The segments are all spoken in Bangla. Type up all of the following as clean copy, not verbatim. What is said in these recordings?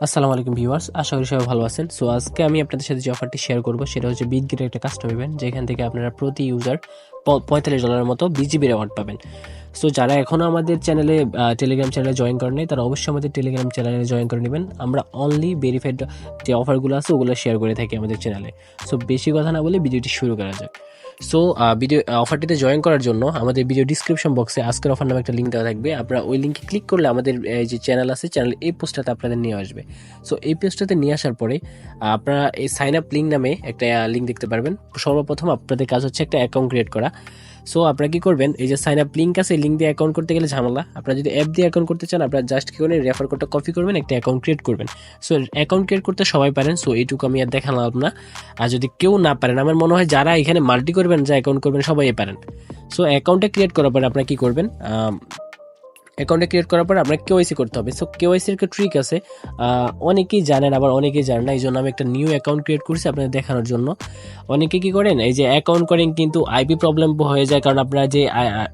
আসসালামু আলাইকুম ভিউয়ার্স, আশা করি সবাই ভালো আছেন। সো আজকে আমি আপনাদের সাথে যে অফারটি শেয়ার করব সেটা হচ্ছে বিটগেটের একটা কাস্টম ইভেন্ট, যেখান থেকে আপনারা প্রতি ইউজার $45 মতো বিজিবি রেওয়ার্ড পাবেন। সো যারা এখনও আমাদের চ্যানেলে টেলিগ্রাম চ্যানেলে জয়েন করেন নাই, তারা অবশ্যই আমাদের টেলিগ্রাম চ্যানেলে জয়েন করে নেবেন। আমরা অনলি ভেরিফাইড যে অফারগুলো আছে ওগুলো শেয়ার করে থাকি আমাদের চ্যানেলে। সো বেশি কথা না বলে ভিডিওটি শুরু করা যাক। সো ভিডিও অফারটিতে জয়েন করার জন্য আমাদের ভিডিও ডিসক্রিপশন বক্সে আজকের অফার নামে একটা লিঙ্ক দেওয়া থাকবে। আপনারা ওই লিঙ্কে ক্লিক করলে আমাদের যে চ্যানেল আছে, চ্যানেল এই পোস্টটাতে আপনাদের নিয়ে আসবে। সো এই পেজটাতে নিয়ে আসার পরে আপনারা এই সাইন আপ লিঙ্ক নামে একটা লিঙ্ক দেখতে পারবেন। সর্বপ্রথম আপনাদের কাজ হচ্ছে একটা অ্যাকাউন্ট ক্রিয়েট করা। সো আপনারা কি করবেন, এই যে সাইন আপ লিঙ্ক আছে, লিঙ্ক দিয়ে অ্যাকাউন্ট করতে গেলে ঝামেলা। আপনারা যদি অ্যাপ দিয়ে অ্যাকাউন্ট করতে চান, আপনারা জাস্ট কি করবেন, রেফার কোডটা কপি করবেন, একটা অ্যাকাউন্ট ক্রিয়েট করবেন। সো অ্যাকাউন্ট ক্রিয়েট করতে সবাই পারেন, সো এইটুকু আমি আর দেখালাম না। আর যদি কেউ না পারেন, আমার মনে হয় যারা এখানে মাল্টি করবেন, যা অ্যাকাউন্ট করবেন, সবাই পারেন। সো অ্যাকাউন্টটা ক্রিয়েট করার পরে আপনারা কি করবেন, অ্যাকাউন্টে ক্রিয়েট করার পর আপনাকে কেওয়াইসি করতে হবে। সো কেওয়াইসির একটা ট্রিক আছে, অনেকেই জানেন আবার অনেকেই জানেন না। এই জন্য আমি একটা নিউ অ্যাকাউন্ট ক্রিয়েট করছি আপনাদের দেখানোর জন্য। অনেকে কি করেন, এই যে অ্যাকাউন্ট করেন কিন্তু আইপি প্রবলেম হয়ে যায়, কারণ আপনারা যে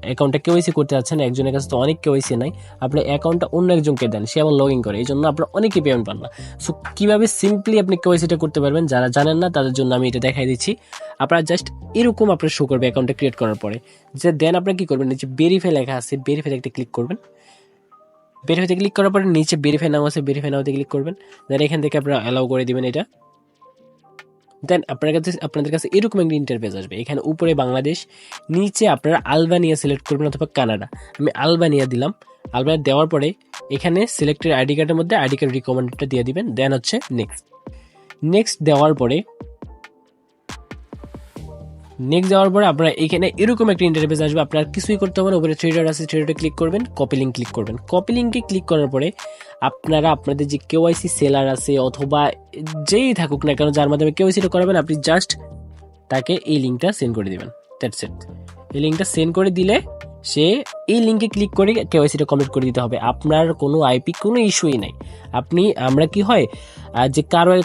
অ্যাকাউন্টটা কেওয়াইসি করতে যাচ্ছেন, একজনের কাছে তো অনেক কেওয়াইসি নাই, আপনি অ্যাকাউন্টটা অন্য একজনকে দেন, সে আবার লগ ইন করে, এই জন্য আপনারা অনেকেই পেমেন্ট পান না। সো কীভাবে সিম্পলি আপনি কেওয়াইসিটা করতে পারবেন, যারা জানেন না তাদের জন্য আমি এটা দেখাই দিচ্ছি। আপনারা জাস্ট এরকম আপনার শো করবে অ্যাকাউন্টটা ক্রিয়েট করার পরে, যে দেন আপনারা কি করবেন, নিচে ভেরিফাই লেখা আছে, ভেরিফাই একটা ক্লিক করবেন। ভেরিফাইতে ক্লিক করার পরে নিচে ভেরিফাই নাও আছে, ভেরিফাই নাওতে ক্লিক করবেন। দেন এখান থেকে আপনারা অ্যালাউ করে দিবেন এটা। দেন আপনাদের কাছে এরকম একটা ইন্টারফেস আসবে। এখানে উপরে বাংলাদেশ, নিচে আপনারা আলবানিয়া সিলেক্ট করবেন অথবা কানাডা। আমি আলবানিয়া দিলাম। আলবানিয়া দেওয়ার পরে এখানে সিলেক্টেড আইডি কার্ডের মধ্যে আইডি কার্ড রিকমেন্ডটা দিয়ে দিবেন। দেন হচ্ছে নেক্সট দেওয়ার পরে আপনারা এখানে এরকম একটা ইন্টারফেস আসবে। আপনার কিছুই করতে হবে না, উপরে থ্রি ডট আছে, থ্রি ডটে ক্লিক করবেন, কপি লিঙ্ক ক্লিক করবেন। কপি লিঙ্কে ক্লিক করার পরে আপনারা আপনাদের যে কেওয়াইসি সেলার আছে অথবা যেই থাকুক না কেন, যার মাধ্যমে কেওয়াইসিটা করাবেন, আপনি জাস্ট তাকে এই লিঙ্কটা সেন্ড করে দিবেন। That's it. এই লিঙ্কটা সেন্ড করে দিলে সে এই লিঙ্কে ক্লিক করে কেওয়াইসিটা কমপ্লিট করে দিতে হবে। আপনার কোনো আইপি কোনো ইস্যুই নাই। আমরা কি হয়, যে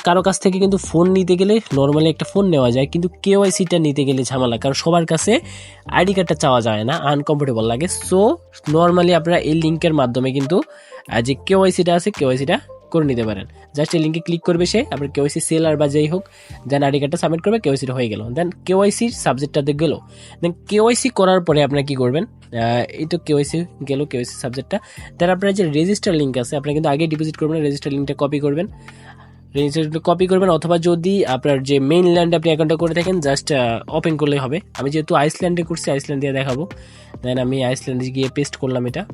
কারো কাছ থেকে কিন্তু ফোন নিতে গেলে নর্মালি একটা ফোন নেওয়া যায়, কিন্তু কেওয়াইসিটা নিতে গেলে ঝামেলা, কারণ সবার কাছে আইডি কার্ডটা চাওয়া যায় না, আনকমফোর্টেবল লাগে। সো নর্মালি আপনারা এই লিঙ্কের মাধ্যমে কিন্তু যে কেওয়াইসিটা আছে, কেওয়াইসিটা করে নিতে পারেন। জাস্ট এই লিঙ্কে ক্লিক করবে সে, আপনার কেওয়াইসি সেলার বা যেই হোক, দেন আইডি কার্ডটা সাবমিট করবে, কেওয়াইসিটা হয়ে গেল। দেন কেওয়াইসির সাবজেক্টটাতে গেল। দেন কেওয়াইসি করার পরে আপনারা কি করবেন, এই তো কেওয়াইসি গেল, কেওয়াইসি সাবজেক্টটা। দেন আপনার যে রেজিস্টার লিঙ্ক আছে, আপনারা কিন্তু আগে ডিপোজিট করবেন, রেজিস্টার লিঙ্কটা কপি করবেন, অথবা যদি আপনার যে মেইনল্যান্ডে আপনি অ্যাকাউন্টটা করে থাকেন, জাস্ট ওপেন করলেই হবে। আমি যেহেতু আইসল্যান্ডে করছি, আইসল্যান্ড দিয়ে দেখাবো। দেন আমি আইসল্যান্ডে গিয়ে পেস্ট করলাম। এটা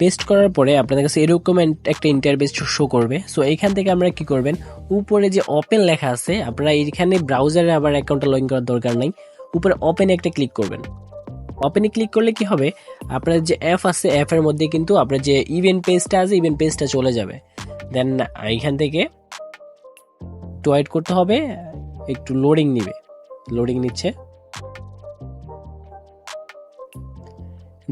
পেস্ট করার পরে আপনাদের কাছে এরকম একটা ইন্টারফেস শো করবে। সো এইখান থেকে আমরা কি করবেন, উপরে যে ওপেন লেখা আছে, আপনারা এইখানে ব্রাউজারে আবার অ্যাকাউন্টটা লগ ইন করার দরকার নাই, উপরে ওপেনে একটা ক্লিক করবেন। ওপেনে ক্লিক করলে কি হবে, আপনার যে অ্যাপ আছে, অ্যাপের মধ্যে কিন্তু আপনার যে ইভেন্ট পেজটা আছে, ইভেন্ট পেজটা চলে যাবে। দেন এইখান থেকে একটু ওয়েট করতে হবে, একটু লোডিং নিচ্ছে।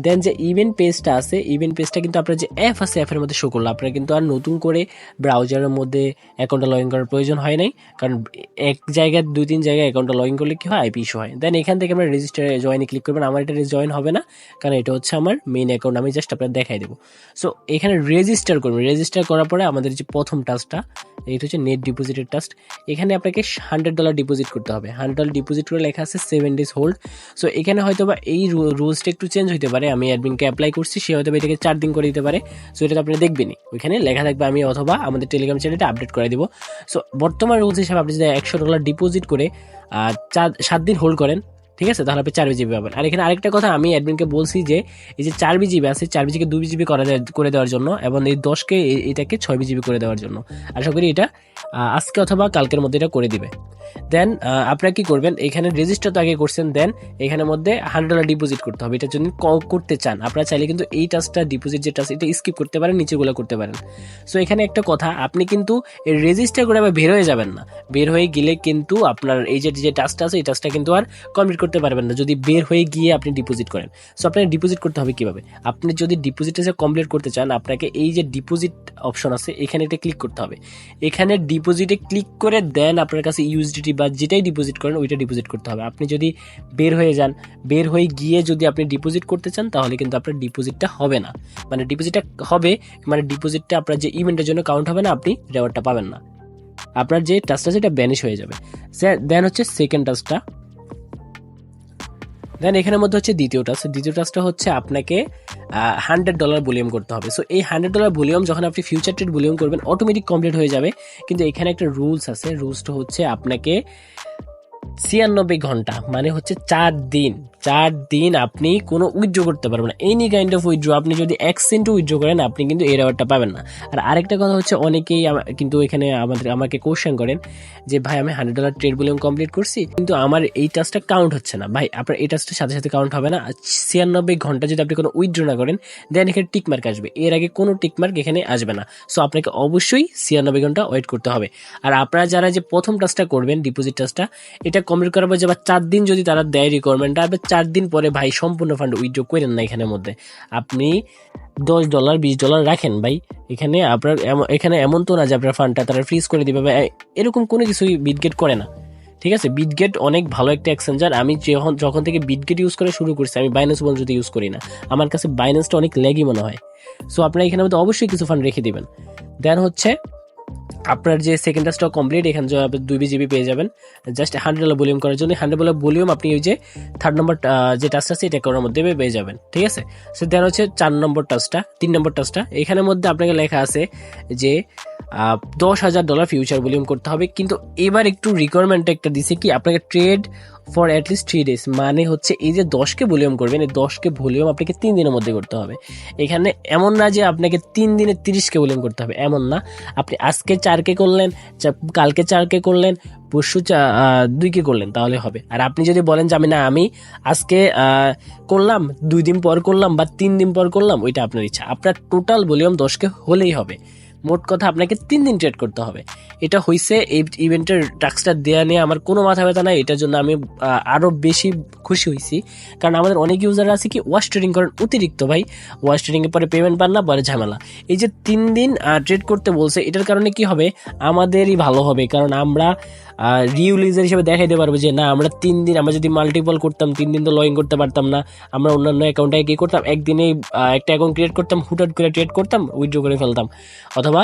দেন যে ইভেন্ট পেজটা আছে, ইভেন্ট পেজটা কিন্তু আপনার যে অ্যাপ আছে, অ্যাপের মধ্যে শো করলো। আপনার কিন্তু আর নতুন করে ব্রাউজারের মধ্যে অ্যাকাউন্টটা লগ ইন করার প্রয়োজন হয় নাই, কারণ এক জায়গায় 2-3 জায়গায় অ্যাকাউন্টটা লগ ইন করলে কি হয়, আইপি ইস্যু হয়। দেন এখান থেকে আমরা রেজিস্টারে জয়েনে ক্লিক করবেন। আমার এটা জয়েন হবে না, কারণ এটা হচ্ছে আমার মেইন অ্যাকাউন্ট, আমি জাস্ট আপনার দেখাই দেবো। সো এখানে রেজিস্টার করবেন। রেজিস্টার করার পরে আমাদের যে প্রথম টাস্কটা, এইটা হচ্ছে নেট ডিপোজিটের টাস্ক। এখানে আপনাকে $100 ডিপোজিট করতে হবে। $100 ডিপোজিট করে লেখা আছে 7 days হোল্ড। সো এখানে হয়তো বা এই রুলসটা একটু চেঞ্জ হতে পারে। আমি অ্যাডমিনকে অ্যাপ্লাই করছি, সে হয়তো এটাকে 4 দিন করে দিতে পারে। সো এটা আপনি দেখবেনই, ওইখানে লেখা থাকবে, আমি অথবা আমাদের টেলিগ্রাম চ্যানেলটা আপডেট করে দিব। সো বর্তমান রুলস হিসাবে আপনি যদি $100 ডিপোজিট করে 7 দিন হোল্ড করেন, ঠিক আছে, তাহলে আপনি 4 জিবি পাবেন। আর এখানে আরেকটা কথা, আমি অ্যাডমিনকে বলছি যে এই যে 4 জিবি আছে, 4 জিবিকে 2 জিবি করে দেওয়ার জন্য, এবং এই 10কে এটাকে 6 জিবি করে দেওয়ার জন্য। আশা করি এটা আজকে অথবা কালকের মধ্যে এটা করে দিবে। দেন আপনারা কি করবেন, এখানে রেজিস্টার তো আগে করছেন, দেন এখানের মধ্যে $100 ডিপোজিট করতে হবে। এটা যদি করতে চান, আপনারা চাইলে কিন্তু এই টাস্কটা, ডিপোজিট যে টাস্ক, এটা স্কিপ করতে পারেন, নিচেগুলো করতে পারেন। সো এখানে একটা কথা, আপনি কিন্তু রেজিস্টার করে আবার বের হয়ে যাবেন না। বের হয়ে গেলে কিন্তু আপনার এই যে টাস্কটা আছে, এই টাস্কটা কিন্তু আর কমপ্লিট করতে করতে পারবেন না যদি বের হয়ে গিয়ে আপনি ডিপোজিট করেন। সো আপনাকে ডিপোজিট করতে হবে কিভাবে? আপনি যদি ডিপোজিটে যে কমপ্লিট করতে চান, আপনাকে এই যে ডিপোজিট অপশন আছে এখানে এটা ক্লিক করতে হবে। এখানে ডিপোজিটে ক্লিক করে দেন আপনার কাছে ইউএসডিটি বা যেটাই ডিপোজিট করেন ওইটা ডিপোজিট করতে হবে। আপনি যদি বের হয়ে যান, বের হয়ে গিয়ে যদি আপনি ডিপোজিট করতে চান তাহলে কিন্তু আপনার ডিপোজিটটা হবে না। মানে ডিপোজিটটা হবে, মানে ডিপোজিটটা আপনার যে ইভেন্টের জন্য কাউন্ট হবে না, আপনি রেওয়ার্ডটা পাবেন না, আপনার যে টাস্কটা সেটা ব্যানিশ হয়ে যাবে। দেন হচ্ছে সেকেন্ড টাস্কটা, দেন এখানের মধ্যে হচ্ছে দ্বিতীয় টাস্কটা হচ্ছে আপনাকে $100 ভলিউম করতে হবে। সো এই $100 ভলিউম যখন আপনি ফিউচার ট্রেড ভলিউম করবেন অটোমেটিক কমপ্লিট হয়ে যাবে, কিন্তু এখানে একটা রুলস আছে। রুলসটা হচ্ছে আপনাকে 96 ঘন্টা মানে হচ্ছে 4 দিন আপনি কোনো উইথড্র করতে পারবেন না, এনি কাইন্ড অফ উইথড্র। আপনি যদি 1 সেন্টও উইথড্র করেন আপনি কিন্তু এই রেওয়ার্ডটা পাবেন না। আর আরেকটা কথা হচ্ছে, অনেকেই কিন্তু এখানে আমাকে কোশ্চেন করেন যে ভাই আমি $100 ট্রেড ভলিউম কমপ্লিট করছি কিন্তু আমার এই টাস্কটা কাউন্ট হচ্ছে না। ভাই আপনার এই টাস্কটার সাথে সাথে কাউন্ট হবে না। 96 ঘন্টা যদি আপনি কোনো উইথড্র না করেন দেন এখানে টিকমার্ক আসবে, এর আগে কোনো টিকমার্ক এখানে আসবে না। সো আপনাকে অবশ্যই 96 ঘন্টা ওয়েট করতে হবে। আর আপনারা যারা যে প্রথম টাস্কটা করবেন ডিপোজিট টাস্কটা, এটা কমপ্লিট করার পর যে 4 দিন যদি তারা দেয় রিকোয়ারমেন্টটা, আর 4 দিন পরে ভাই সম্পূর্ণ ফান্ড উইথড্র করেন না। এখানের মধ্যে আপনি $10 $20 রাখেন ভাই, এখানে আপনার এখানে এমন তো না যে আপনার ফান্ডটা তারা ফ্রিজ করে দিবে বা এরকম কোনো কিছুই বিটগেট করে না। ঠিক আছে, বিটগেট অনেক ভালো একটা এক্সচেঞ্জার। আমি যখন থেকে বিটগেট ইউজ করা শুরু করছি, আমি বাইন্যান্স পর্যন্ত ইউজ করি না, আমার কাছে বাইন্যান্সটা অনেক ল্যাগই মনে হয়। সো আপনারা এখানের মধ্যে অবশ্যই কিছু ফান্ড রেখে দিবেন। দেন হচ্ছে আপনার যে সেকেন্ড টাস্কটা কমপ্লিট, এখানে আপনি 2 BGB পেয়ে যাবেন জাস্ট $100 ভলিউম করার জন্য। $100 ভলিউম আপনি ওই যে থার্ড নম্বর যে টাস্কটা আছে এটা করার মধ্যে পেয়ে যাবেন। ঠিক আছে, সো দেন হচ্ছে 3 নম্বর টাস্কটা, এখানের মধ্যে আপনাকে লেখা আছে যে $10,000 ফিউচার ভলিউম করতে হবে। কিন্তু এবার একটু রিকোয়ারমেন্ট একটা দিছে কি, আপনাকে ট্রেড ফর অ্যাটলিস্ট 3 days, মানে হচ্ছে এই যে 10কে ভলিউম করবেন, এই 10কে ভলিউম আপনাকে 3 দিনের মধ্যে করতে হবে। এখানে এমন না যে আপনাকে 3 দিনে 30কে ভলিউম করতে হবে, এমন না। আপনি আজকে 4কে করলেন, কালকে 4কে করলেন, পরশু 2কে করলেন তাহলে হবে। আর আপনি যদি বলেন যে আমি আজকে করলাম, 2 দিন পর করলাম বা 3 দিন পর করলাম, ওইটা আপনার ইচ্ছা। আপনার টোটাল ভলিউম 10কে হলেই হবে। মোট কথা আপনাকে 3 দিন ট্রেড করতে হবে। এটা হইছে এই ইভেন্টের টাস্কটা দেওয়া নিয়ে আমার কোনো মাথা ব্যথা নাই। এটার জন্য আমি আরও বেশি খুশি হয়েছি, কারণ আমাদের অনেক ইউজার আছে কি ওয়াশ ট্রেডিং করেন অতিরিক্ত। ভাই ওয়াশ ট্রেডিংয়ের পরে পেমেন্ট পান না, পরে ঝামেলা। এই যে 3 দিন ট্রেড করতে বলছে, এটার কারণে কি হবে, আমাদেরই ভালো হবে, কারণ আমরা রিউলিজার হিসেবে দেখাইতে পারবো যে না আমরা 3 দিন, আমরা যদি মাল্টিপল করতাম 3 দিন তো লগ ইন করতে পারতাম না। আমরা অন্যান্য অ্যাকাউন্টে কি করতাম, একদিনে একটা অ্যাকাউন্ট ক্রিয়েট করতাম, হুটহাট করে ট্রেড করতাম, উইথড্র করে ফেলতাম, অথবা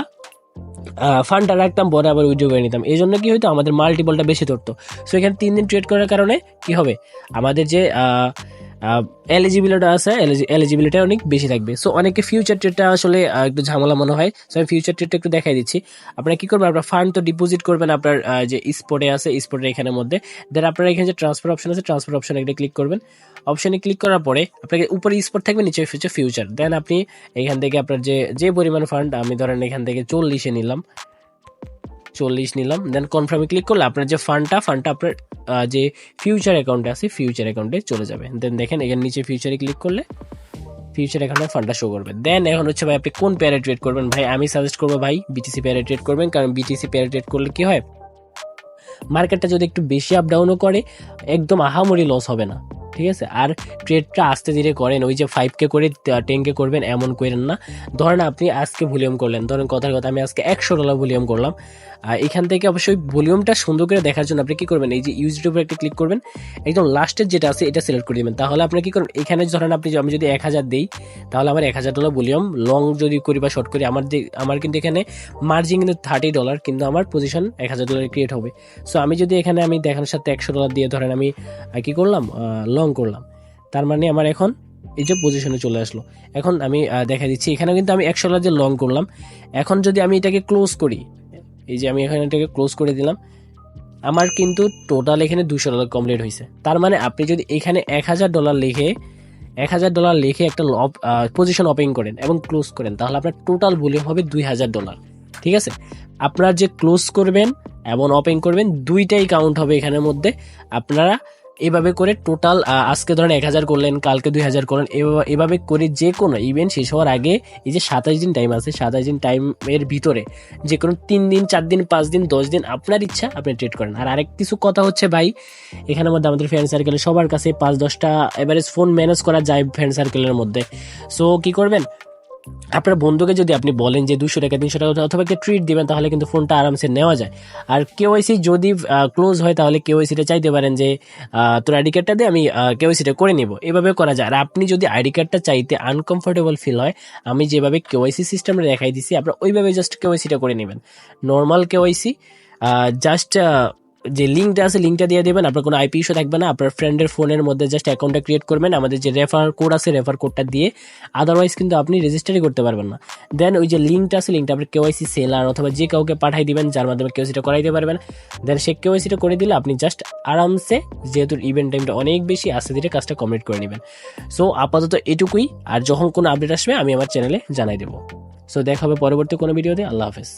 ফান্ডটা রাখতাম পরে আবার উইথড্র করে নিতাম। এই জন্য কি হইতো, আমাদের মাল্টিপলটা বেশি ধরতো। সো এখানে 3 দিন ট্রেড করার কারণে কি হবে, আমাদের যে এলিজিবিলিটি আছে, এলিজিবিলিটি অনেক বেশি থাকবে। সো অনেকে ফিউচার ট্রেডটা আসলে একটু ঝামেলা মনে হয়। সো আমি ফিউচার ট্রেডটা একটু দেখাই দিচ্ছি। আপনারা কি করবেন, আপনার ফান্ড তো ডিপোজিট করবেন আপনার যে স্পটে আছে, স্পটের এখানের মধ্যে। দেন আপনারা এখানে যে ট্রান্সফার অপশন আছে, ট্রান্সফার অপশনে একটা ক্লিক করবেন। অপশনে ক্লিক করার পরে আপনাকে উপরে স্পট থাকবে, নিচে হচ্ছে ফিউচার। দেন আপনি এখান থেকে আপনার যে পরিমাণ ফান্ড, আমি ধরেন এখান থেকে 40 নিলাম, দেন কনফার্মে ক্লিক করলে আপনার যে ফান্ডটা আপনার যে ফিউচার অ্যাকাউন্টে আছে ফিউচার অ্যাকাউন্টে চলে যাবে। দেন দেখেন এখানে নিচে ফিউচারে ক্লিক করলে ফিউচার অ্যাকাউন্টে ফান্ডটা শো করবে। দেন এখন হচ্ছে ভাই আপনি কোন পেয়ারে ট্রেড করবেন। ভাই আমি সাজেস্ট করবো ভাই বিটিসি পেয়ারে ট্রেড করবেন, কারণ বিটিসি পেয়ারে ট্রেড করলে কি হয়, মার্কেটটা যদি একটু বেশি আপ ডাউনও করে একদম আহামরি লস হবে না। ঠিক আছে, আর ট্রেডটা আস্তে ধীরে করেন, ওই যে 5K করে 10K করবেন এমন করেন না। ধরেন আপনি আজকে ভলিউম করলেন, ধরেন কথার কথা আমি আজকে $100 ভলিউম করলাম। এখান থেকে অবশ্যই ভলিউমটা সুন্দর করে দেখার জন্য আপনি কি করবেন, এই যে ইউজড উপরে একটা ক্লিক করবেন, একদম লাস্টের যেটা আছে এটা সিলেক্ট করে দেবেন। তাহলে আপনি কি করবেন, এখানে ধরেন আমি যদি 1000 দিই, তাহলে আমার $1000 ভলিউম। লং যদি করি বা শর্ট করি, আমার কিন্তু এখানে মার্জিন কিন্তু $30, কিন্তু আমার পজিশন $1000 ক্রিয়েট হবে। সো আমি যদি এখানে আমি দেখানোর সাথে $100 দিয়ে ধরেন আমি কি করলাম, লং করলাম, তার মানে আমার এখন এই যে পজিশনে চলে আসলো। এখন আমি দেখা দিচ্ছি এখানে কিন্তু আমি $100 যে লং করলাম। এখন যদি আমি এটাকে ক্লোজ করি, এই যে আমি এখানে এটাকে ক্লোজ করে দিলাম, আমার কিন্তু টোটাল এখানে $200 কমপ্লিট হয়েছে। তার মানে আপনি যদি এখানে $1000 লিখে একটা পজিশন ওপেন করেন এবং ক্লোজ করেন, তাহলে আপনার টোটাল ভলিউম হবে $2000। ঠিক আছে, আপনারা যে ক্লোজ করবেন এবং ওপেন করবেন দুইটাই কাউন্ট হবে এখানের মধ্যে। আপনারা এভাবে করে টোটাল আজকে ধরেন 1000 করলেন, কালকে 2000 করলেন, এভাবে করে যে কোনো ইভেন্ট শেষ হওয়ার আগে এই যে 27 দিন টাইম আছে, 27 দিন টাইমের ভিতরে যে কোনো 3 দিন 4 দিন 5 দিন 10 দিন আপনার ইচ্ছা আপনি ট্রেড করেন। আর আরেক কিছু কথা হচ্ছে ভাই, এখানের মধ্যে আমাদের ফ্রেন্ড সার্কেলে সবার কাছে 5-10টা এভারেজ ফোন ম্যানেজ করা যায় ফ্রেন্ড সার্কেলের মধ্যে। সো কি করবেন, আপনার বন্ধুকে যদি আপনি বলেন যে 200 টাকা 300 টাকা অথবা একটা ট্রিট দিবেন, তাহলে কিন্তু ফোনটা আরামসে নেওয়া যায়। আর কেওয়াইসি যদি ক্লোজ হয় তাহলে কেওয়াইসিটা চাইতে পারেন যে তোর আইডি কার্ডটা দিয়ে আমি কেওয়াইসিটা করে নিব, এভাবে করা যায়। আর আপনি যদি আইডি কার্ডটা চাইতে আনকমফোর্টেবল ফিল হয়, আমি যেভাবে কেওয়াইসি সিস্টেমটা দেখাই দিছি আপনারা ওইভাবে জাস্ট কেওয়াইসিটা করে নেবেন, নর্মাল কেওয়াইসি। জাস্ট যে লিঙ্কটা আছে লিঙ্কটা দিয়ে দেবেন, আপনার কোনো আইপি ইস্যু থাকবে না। আপনার ফ্রেন্ডের ফোনের মধ্যে জাস্ট অ্যাকাউন্টটা ক্রিয়েট করবেন, আমাদের যে রেফার কোড আছে রেফার কোডটা দিয়ে, আদারওয়াইজ কিন্তু আপনি রেজিস্টারই করতে পারবেন না। দেন ওই যে লিঙ্কটা আছে লিঙ্কটা আপনি কেওয়াইসি সেলার অথবা যে কাউকে পাঠাই দিবেন যার মাধ্যমে কেওয়াইসিটা করাইতে পারবেন। দেন সে কেওয়াইসিটা করে দিলে আপনি জাস্ট আরামসে, যেহেতু ইভেন্ট টাইমটা অনেক বেশি, আস্তে ধীরে কাজটা কমপ্লিট করে নেবেন। সো আপাতত এটুকুই, আর যখন কোনো আপডেট আসবে আমি আমার চ্যানেলে জানাই দেবো। সো দেখা হবে পরবর্তী কোনো ভিডিওতে। আল্লাহ হাফেজ।